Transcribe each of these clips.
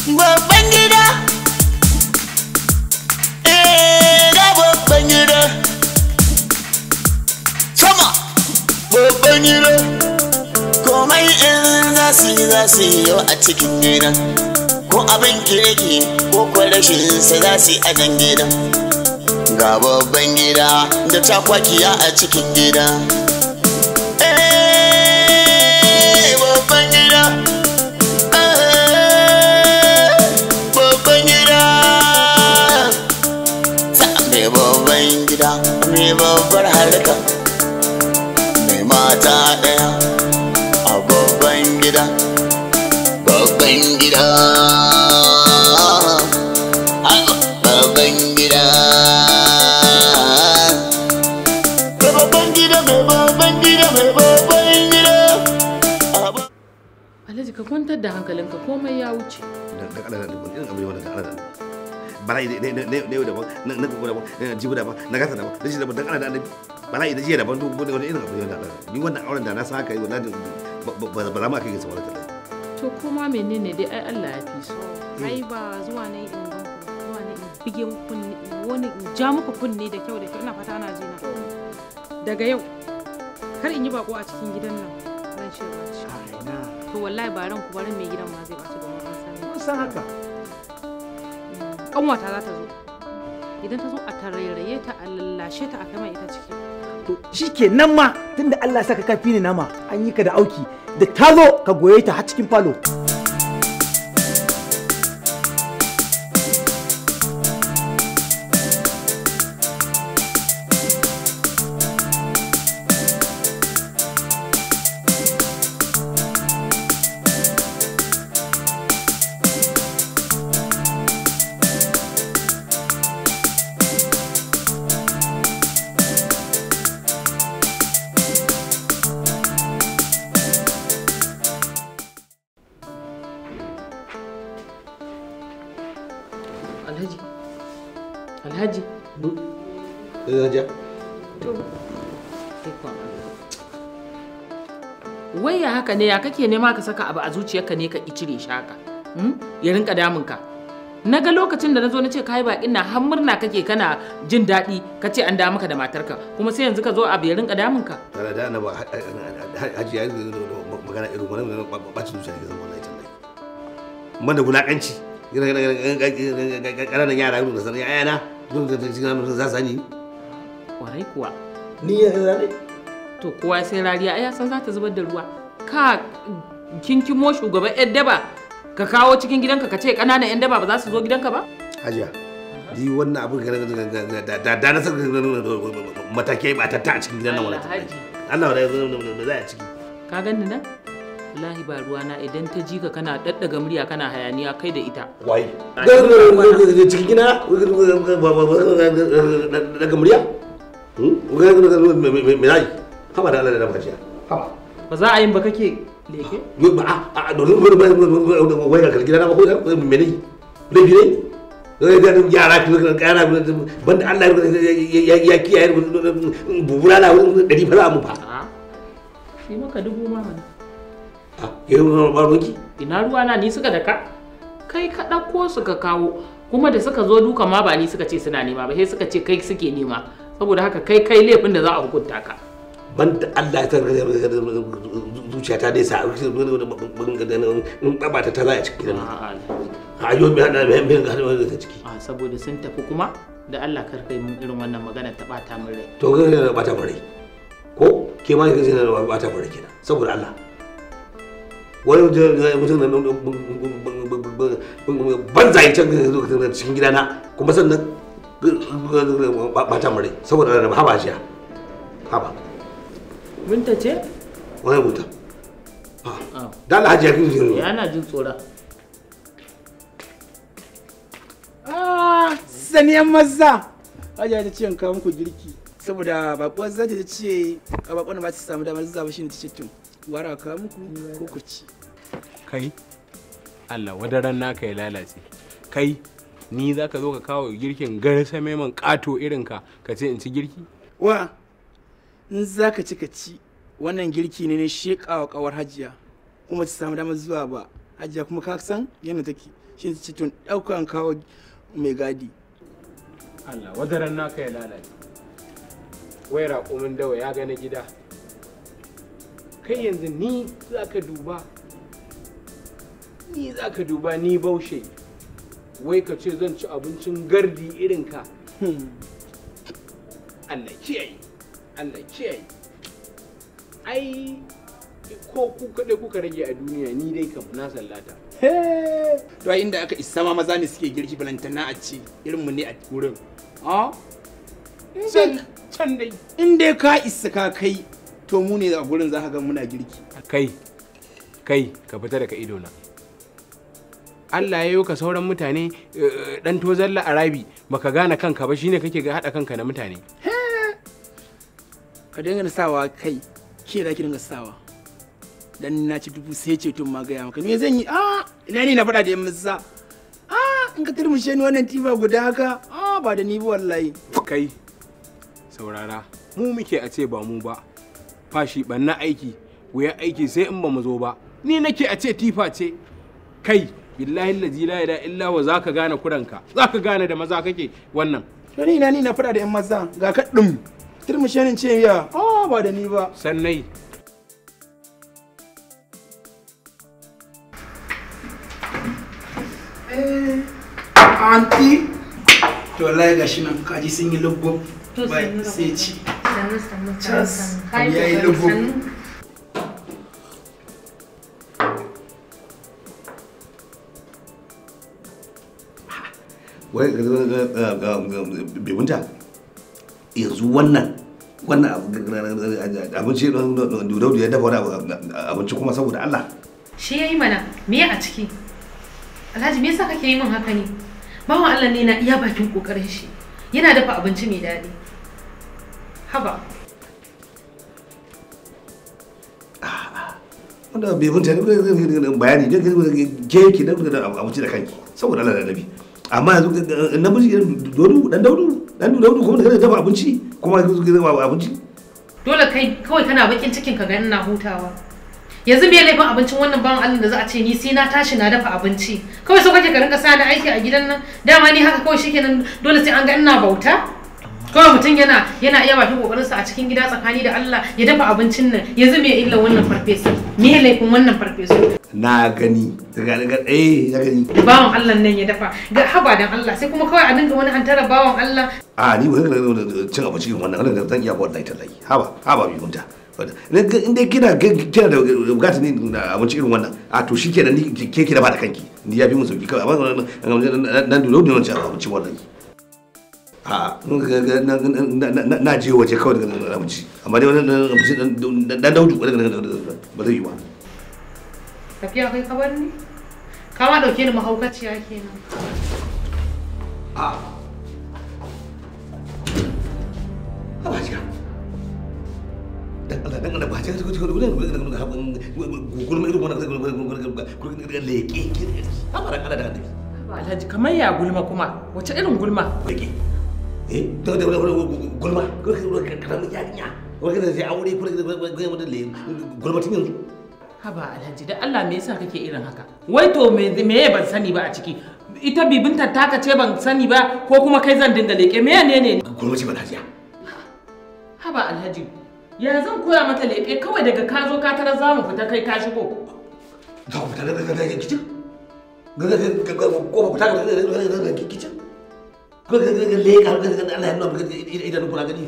babban gida ga babban gida sama babban gida komai in za su yi yau a cikin gida ko abin kirki ko rashinsa za su yi a nan gida ga babban gida da takwakiya a cikin gida babban gida babban gida mai babban gida mai babbar harka mai mata daya a babban gida babban gida babban gida babban gida mai babban gida mai babban gida. Alhaji ka kwantar da hankalinka komai ya wuce. Da kana da irin abu ne wanda kana da bala'i ne da ba na gogo da ba jibu da ba na gata da ba da shi da dan ana da annabi bala'i da jiya da ban to wani irin abu ne da ni wannan auren da na san haka yi wallahi ba za mu kai ga saboda ta to kuma menene dai ai Allah ya fi so ai ba zuwa ne in ban ku zuwa ne in bige muku kunne wani in ja muku kunne da kyau ina fata ana ji na daga yau kar in yi bako a cikin gidan nan ran shi ba shi to wallahi ba ran ku barin mai gidan ma zai baci domin an san haka kanwata za ta zo idan ta zo a tarairaye ta a lallashe ta a kai mai ita ciki to shikenan ma tunda Allah ya saka kafi ne nama an yi ka da auki da ta zo ka goye ta har cikin falo. Alhaji. Wai ya haka ne ya kake nema ka saka abu a zuciyarka ne ka cire shi haka? Ya rinka damunka. Na ga lokacin da na zo na ce kai baƙin na har murna kake kana jin daɗi ka ce an da maka da matarka kuma sai yanzu ka zo abu ya rinka damunka. Tare da na ba haji ya magana irin wannan bacin zuciya ke zama wallahi tallahi. Banda wulakanci. Ƙananan yara da sanin ayana za su ni. Warai kuwa. Ni ya zane? To kowa sai rariya ai san za ta zubar da ruwa. Ka kinkimo shugaban yan daba ka kawo cikin gidanka ka ce ƙananan yan daba ba za su zo gidanka ba? Hajiya, di wannan abin da na saka matakai ba tatta a cikin gidan nan wannan. Allah da za a ciki. Ka gani nan? Wallahi ba ruwana idan ta ji ka kana daddaga murya kana hayaniya kai da ita. Wai. Cikin gina daga murya? Me zai? Haba da Allah da bajiya. Haba. Ba za a yin ba kake leke? A domin wai ga gida na ba ko me ne? Laifi ne? Yara kana banda Allah ya kiyaye bubura na wurin 100 fa za mu fa. Shi maka 1000 ma mana. Ina ruwa na ni suka daka kai ka ɗauko su ka kawo kuma da suka zo duka ma ba ni suka ce suna nema ba sai suka ce kai suke nema saboda haka kai laifin da za a hukunta ka banda Allah ya tarka zuciya ta dai sa in babata ta za a cikin gidan a yau mai hada mai da ciki a saboda sun tafi kuma da Allah kar kai mun irin wannan magana ta bata min rai to ga ne bata min rai ko ke ma ke ne bata min rai kenan saboda Allah wani mutum ban zai can cikin gidana kuma sannan bata mare saboda da haba jiya haba Binta ce? wani mutum da Allah hajiya kin jiro yana jin tsora saniyan maza hajiya ta ce in kawo muku girki saboda bakuwar zata ta ce a bakon ba ta samu damar zuwa shi ne ta ce tun wara ka muku ko ku ci kai Allah wadaran naka ya lalace kai ni za ka zo ka kawo girkin garsa maiman kato irinka ka ce in ci girki wa in za ka ci ka ci wannan girki ne ne shekawa kawar hajiya kuma ta samu damar zuwa ba hajiya kuma ka san yana take shi ta ce tun ɗauka an kawo mai gadi. Allah wadaran naka ya lalace. Wai raƙumin dawa ya gane gida. Kai yanzu ni za ka duba. Ni za ka duba ni baushe. Wai ka ce zan ci abincin gardi irin ka. Allah kiyaye. Allah kiyaye. Ai ko ku kaɗai kuka rage a duniya ni dai kam na sallata. To ai inda aka isa ma maza ne suke girki balantana a ci irin mu ne a wurin. Can dai. In dai ka isa ka kai to mu ne a gurin za ka ga muna girki. Kai ka fita daga idona. Allah ya yi ka sauran mutane dan tozalla arabi baka gane kanka ba shine kake ga hada kanka na mutane. Ka dinga sawa kai ke da ki dinga sawa. Dan na ci dubu sai ce tun ma gaya maka me zan yi ina ni na faɗa da yan maza in ka turmushe ni wannan tifa guda haka ba da ni ba wallahi. Kai saurara mu muke a ce ba mu ba fashi banna aiki wuya aiki sai in ba mu zo ba ni nake a ce tifa ce kai billahi allazi la ilaha illa huwa zaka gane kuranka zaka gane da maza kake wannan. To ni na faɗa da yan maza ga ka turmushe ni ce ya ba da ni ba sannai. Anti to wallahi gashi nan kaji sun yi lubbo bai sai ci cas ya yi lubbo. wai bibinta yanzu wannan abinci Daudu ya dafa wani abinci kuma saboda Allah shi yayi mana me a ciki Alhaji me yasa kake yi min haka ne bawan Allah ne na iya bakin kokarin shi yana dafa abinci mai daɗi haba wanda bibinta bayani ke ki da abinci da kanki saboda Allah da Nabi amma yanzu namiji dan Daudu kuma da dafa abinci kuma abinci dole kai kawai kana bakin cikin ka ga ina hutawa yanzu me laifin abincin wannan bawan Allah da za a ce ni sai na tashi na dafa abinci kawai so kake ka rinka sa ni aiki a gidan nan dama ni haka kawai shikenan dole sai an ga ina bauta kawai mutum yana iya bakin kokarin sa a cikin gida tsakani da Allah ya dafa abincin nan yanzu me illa wannan farfesa me laifin wannan farfesa na gani ya gani bawan Allah nan ya dafa ga haba dan Allah sai kuma kawai a dinga wani hantara bawan Allah ni ba cin abinci wannan zan iya wallahi tallahi haba bi munta inda kina da bukata ne abinci irin wannan to shi kenan ni ke da ba da kanki ni ya fi mun sauki kawai amma nan dole ne wancan abinci wallahi na je waje kawai daga abinci amma dai wannan abinci dan Daudu ba zai yi ba tafiya kai ka bar ni ka ma dauke ni mahaukaciya kenan Habajiya. Dan Allah ba ta gulma irin wannan leke ki. Haba dan Allah da Annabi. Alhaji kamar ya gulma kuma wace irin gulma? Leke. Da gulma karamin yarinya. Wai da sai aure kuma gulma tun yanzu. Haba Alhaji da Allah me yasa kake irin haka? Wai to me ban sani ba a ciki? Ita bibinta taka ce ban sani ba ko kuma kai zan dinga leke me ne? Gulma ce ba Hajiya. Haba Alhaji, ya zan koya mata leƙe kawai daga ka zo ka tara za mu fita kai ka shigo. Za ku fita daga kicin? Ko ba fita daga kicin? Ko ga leƙa har ga Allah ya nuna maka idan kuna gani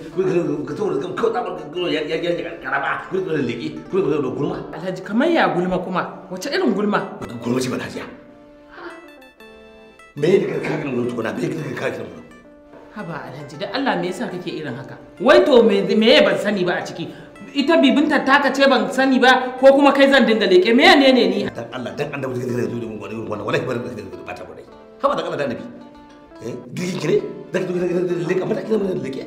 ka tawo da kawai tsabar ya karaba ko da leƙe ko da gulma. Alhaji kamar ya gulma kuma wace irin gulma? Gulma ce ba Hajiya. Me ne ka kakin mun tukuna me ka kakin mun? Haba Alhaji da Allah me yasa kake irin haka? Wai to me ban sani ba a ciki? Ita bibinta taka ce ban sani ba ko kuma kai zan dinga leke me ne ni? Dan Allah dan Annabi da zo da wannan wallahi ba ta bare. Haba dan Allah da Annabi. Girki ne? Da leke mata kina leke.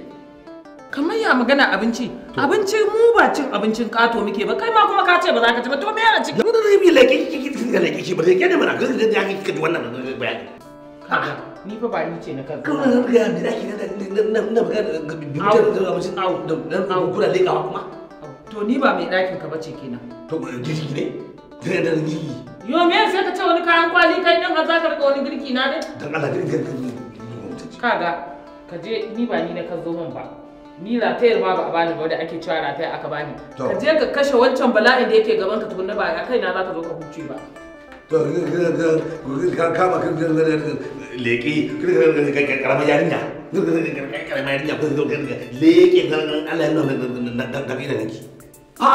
Kamar ya magana abinci. Abinci mu ba cin abincin kato muke ba kai ma kuma ka ce ba za ka ci ba to me yana ciki? Da yi leke kike leke ki ba leke ne mana ga ya kike wannan bayani. Kaga ni fa ba ni ce na kanka. Kuma ga me da kike na magana bibitar da abincin dan kula lekawa kuma. To ni ba mai ɗakin ka bace kenan. To girki ne? Da girki. Yo me sai ka ce wani kayan kwali kai din har za ka rika wani girki na ne? Dan Allah Kaga ka je ni ba ni ne ka zo min ba. Ni ratayar ma ba a bani ba da ake cewa rataya aka bani. Ka je ka kashe wancan bala'in da yake gaban ka tukunna ba a kai na za ka zo ka huce ba. To ka kama kan leke karamar yarinya. Karamar yarinya leke Allah ya nuna da kai da nake. Ha!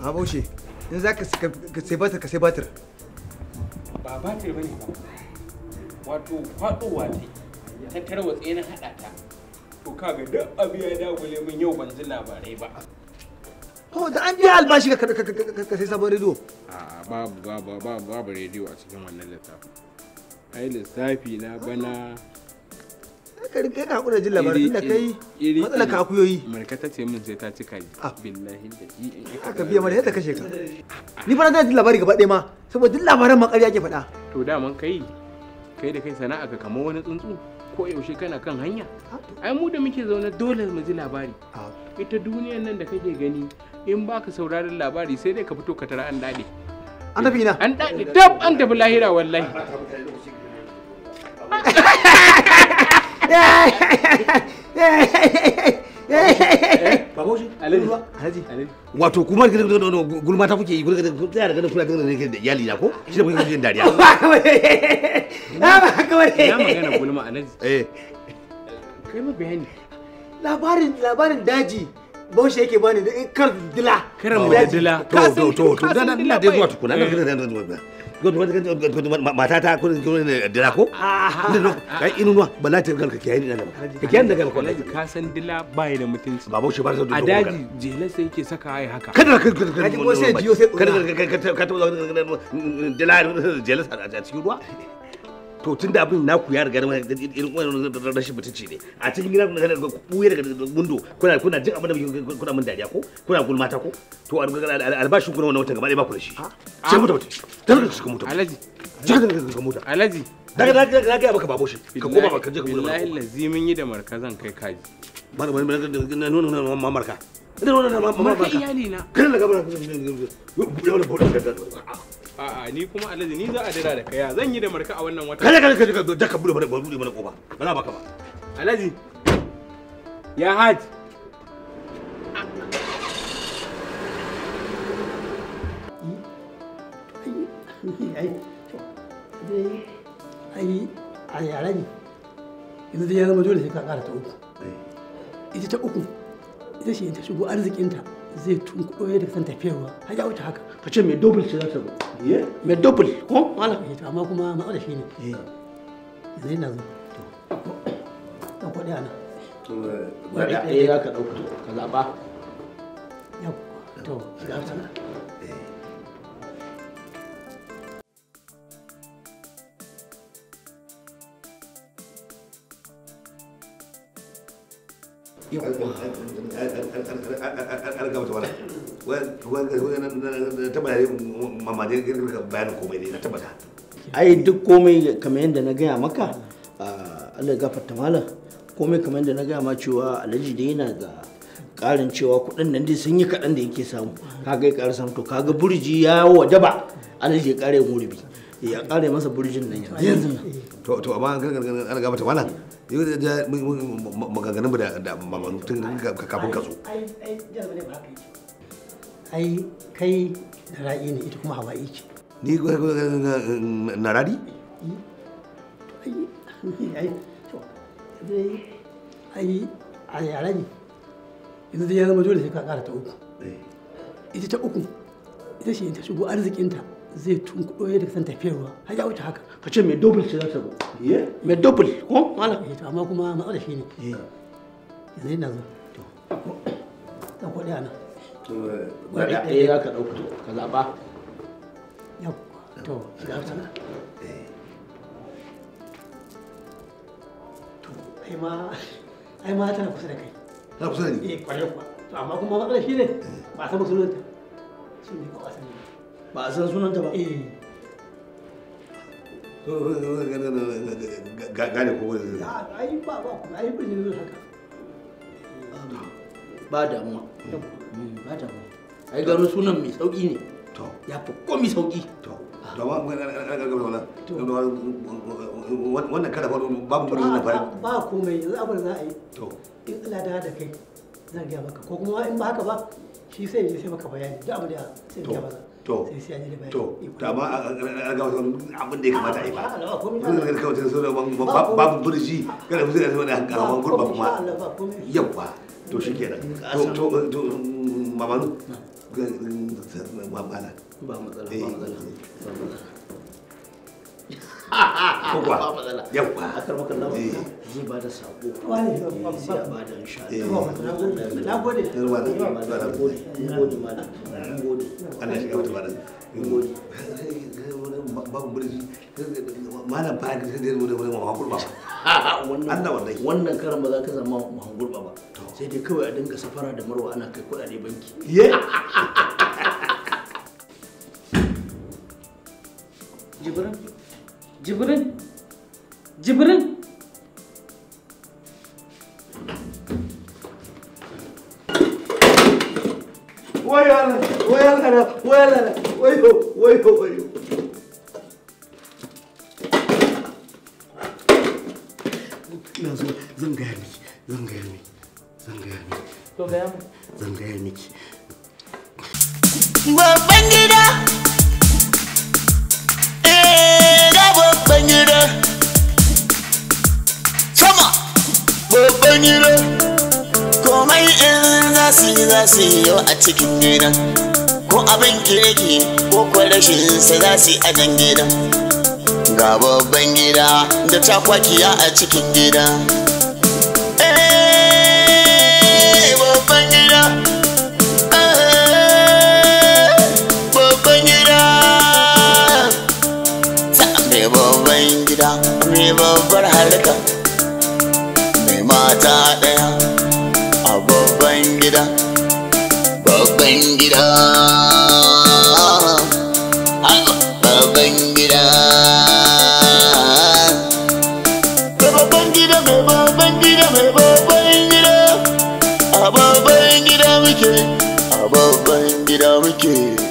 A baushe, in za ka sai batir ka sai batir. Ba batir bane ba. Wato faɗowa ta tarwatse na haɗa ta. To kaga duk abu ya dagule min yau ban ji labarai ba. Oh, da an biya albashi ka sai sabon rediyo. A'a babu rediyo a cikin wannan lissafi. Ai lissafi na bana Ka rike ka hakura jin labarin da kai matsala ka akuyoyi. Markata ce min sai ta cika ji. Billahi da aka biya mana yadda kashe ka. Ni fa na jin labari gaba ɗaya ma saboda duk labaran ma ƙarya ke faɗa. To daman kai da kai sana'a ka kamar wani tsuntsu ko yaushe kana kan hanya. Ai mu da muke zaune dole mu ji labari. Ita duniyar nan da kake gani in baka sauraron labari sai dai ka fito ka tara an dade. An tafi ina? An dade dab an tafi lahira wallahi. Alhaji. Wato kuma gulma ta kuke yi tsaya da ganin kuna ganin da iyali na ko? Shi da kuke yin dariya. Ba haka bane. Ya magana gulma Alhaji. Kai ma bayani. Labarin daji Baushe yake bani da kar dila. Karan da dila. To dan Allah dai zuwa tukuna. Mata ta kun dila ko? Kai inuwa bala ta galka kiyaye ni nan. Ka kiyaye da galka wallahi. Ka san dila bai da mutunci. Ba Baushe ba a daji jela sai yake saka ai haka. Kada ka ko sai jiyo sai ka dila jela a cikin ruwa. To tun da abin naku ya riga irin wannan rashin mutunci ne a cikin gida kuna buye daga window kuna jin abin da kuna mun dariya ko kuna gulmata ko to albashin kuna wannan watan gaba ɗaya ba ku da shi sai mutu daga suka mutu Alhaji daga mutu Alhaji daga ga baka babo shi ka koma baka je ka mutu wallahi lazimin yi da markazan kai kaji na nuna mamarka marka iyali na kana daga a'a ni kuma Alhaji ni za a dira da kaya zan yi da marka a wannan wata kada ka bude mana kofa ba za baka ba Alhaji ya haji ai Alhaji yanzu dai ya zama dole sai ka kara ta uku ita ta uku ita ce ta shigo arzikinta zai tunkuɗo ya da san tafiyarwa har ya wuce haka ka ce mai double ce za ta zo mai double ko malam amma kuma matsala shi ne yanzu yana zo to kuɗi ana ɗaya ya ka ɗauka ka zaɓa yau to ga ta ai duk komai kamar yadda na gaya maka Allah ya gafarta malam komai kamar yadda na gaya ma cewa Alhaji da yana da karin cewa kuɗin nan dai sun yi kaɗan da yake samu kaga ya ƙara samu to kaga burji ya wajaba Alhaji ya ƙara murbi ya ƙara masa burjin nan yanzu to amma an gaba ta malam yau da maganganun da mamanu tun kafin ka zo ai kai da ra'i ne ita kuma hawa'i ce ni na radi ai Alhaji yanzu dai ya zama dole sai ka kara ta uku ita ta uku ita ce ta shigo arzikinta zai tunkuɗo ya da san tafiyarwa har ya wuce haka ka ce mai double ce za ta zo mai double ko malam amma kuma matsala shi ne yanzu yana zo ta kuɗi ana ɗaya ya ka ɗauka ka zaɓa yau to ga ta to ai ma tana kusa da kai na kusa da ni kwarai kuwa to amma kuma matsala shi ne ba a san sunanta shi ne ba a san ba a san sunanta ba gane ko wani ai ba ai bin zo haka ba damuwa ba damuwa ai gano sunan mai sauki ne to ya fi komi sauki to wannan kada babu gurin na fara ba komai yanzu abin za a yi to in Allah da kai zan gaya maka ko kuma in ba haka ba shi sai ya sai maka bayani duk abin da sai ya maka to sai ya ji da bayani to amma a ga abin da ya kamata a yi ba Allah ba komai kuma da kawai so da babu burji kada mu zai da karaman gurba kuma yawa to shikenan to mamanu mamana ba matsala ba matsala yawa akar maka lawa zai ba da sako wani sai a ba da insha na gode Allah shi gaba da babu burji malam fa da zai da mahangurba ba Allah wallahi wannan karan ba za ka zama mahangurba ba sai dai kawai a dinga safara da marwa ana kai kuɗaɗe banki Jibrin wayo ina zo zan gaya miki to gaya mu zan gaya miki babban gida ga babban gida sama babban gida komai in za su yi a cikin gida ko abin kirki ko rashin sa za su yi a nan gida ga babban gida da takwakiya a cikin gida babban gida mai babbar harka mai mata ɗaya a babban gida babban gida babban gida babban gida mai babban gida mai babban gida a babban gida muke a babban gida muke